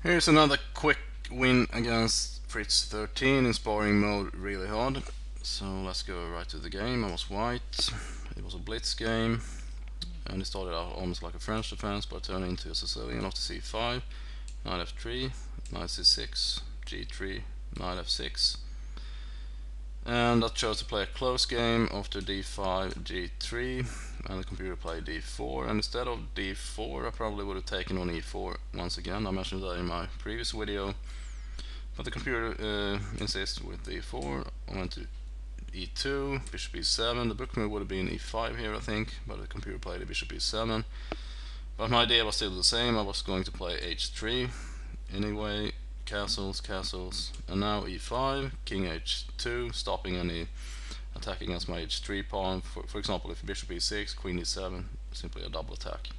Here's another quick win against Fritz 13 in sparring mode really hard. So let's go right to the game. I was white. It was a blitz game. And it started out almost like a French defense, but turned into a Sicilian after c5, knight f3, knight c6, g3, knight f6. And I chose to play a close game after d5, g3, and the computer played d4. And instead of d4, I probably would have taken on e4 once again. I mentioned that in my previous video, but the computer insists with d4. I went to e2, bishop e7. The book move would have been e5 here, I think, but the computer played a bishop e7. But my idea was still the same. I was going to play h3 anyway. Castles, and now e5, king h2, stopping any attack against my h3 pawn. For example, if bishop e6, queen e7, simply a double attack.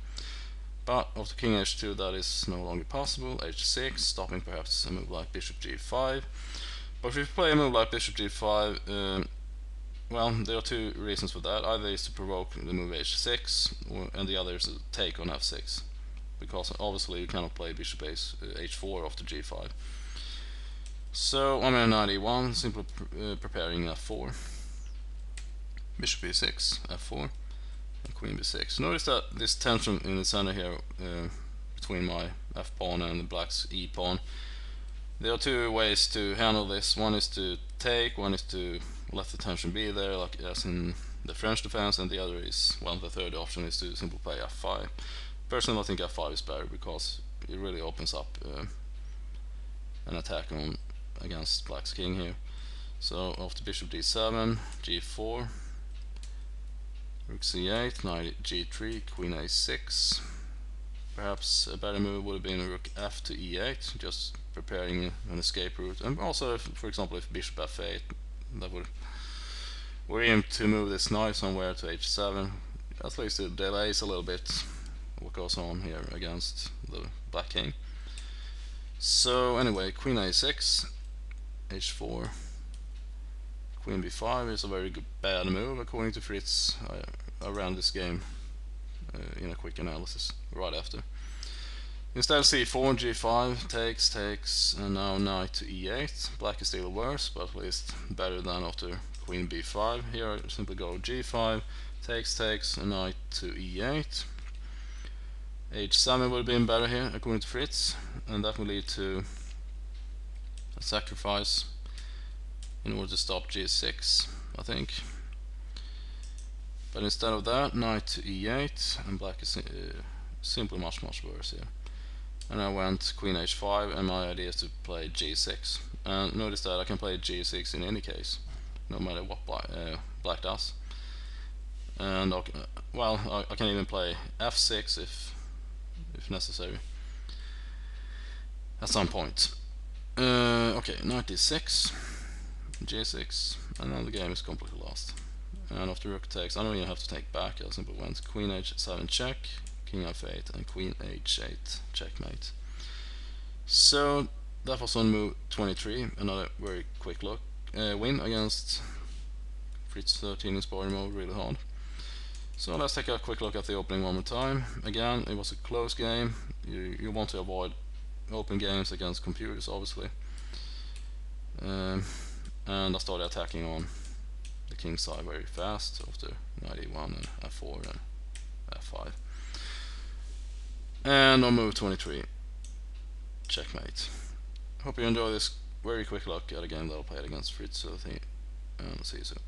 But after king h2, that is no longer possible. h6, stopping perhaps a move like bishop g5. But if you play a move like bishop g5, well, there are two reasons for that. Either is to provoke the move h6, and the other is to take on f6. Because obviously you cannot play bishop h4 after g5. So I'm in knight e1, simply preparing f4, bishop e6, f4, and queen b6. Notice that this tension in the center here between my f pawn and the black's e pawn. There are two ways to handle this. One is to take, one is to let the tension be there, like as in the French defense, and the other is, well, the third option is to simply play f5. Personally, I think f5 is better because it really opens up an attack on against black's king here. So after bishop d7, g4, rook c8, knight g3, queen a6. Perhaps a better move would have been rook f to e8, just preparing an escape route. And also, for example, if bishop f8, that would we're aiming to move this knight somewhere to h7. At least it delays a little bit what goes on here against the black king. So anyway, queen a6, h4, queen b5 is a very good, bad move according to Fritz. I ran this game in a quick analysis right after. Instead c4, g5, takes, and now knight to e8. Black is still worse, but at least better than after queen b5. Here I simply go g5, takes, and knight to e8. h7 would have been better here according to Fritz, and that will lead to a sacrifice in order to stop g6, I think. But instead of that, knight to e8, and black is simply much worse here. And I went queen h5, and my idea is to play g6. And notice that I can play g6 in any case, no matter what black does. And well, I can even play f6 if necessary at some point. Okay, knight d6, g6, and now the game is completely lost. And after rook takes, I don't even have to take back. I simply went queen h7 check, king f8, and queen h8 checkmate. So that was on move 23. Another very quick win against Fritz 13 in sparring mode, really hard. So let's take a quick look at the opening one more time. Again, it was a close game. You want to avoid open games against computers, obviously. And I started attacking on the king side very fast after knight e1 and f4 and f5. And on move 23, checkmate. Hope you enjoy this very quick look at a game that I played against Fritz 13, and see you soon.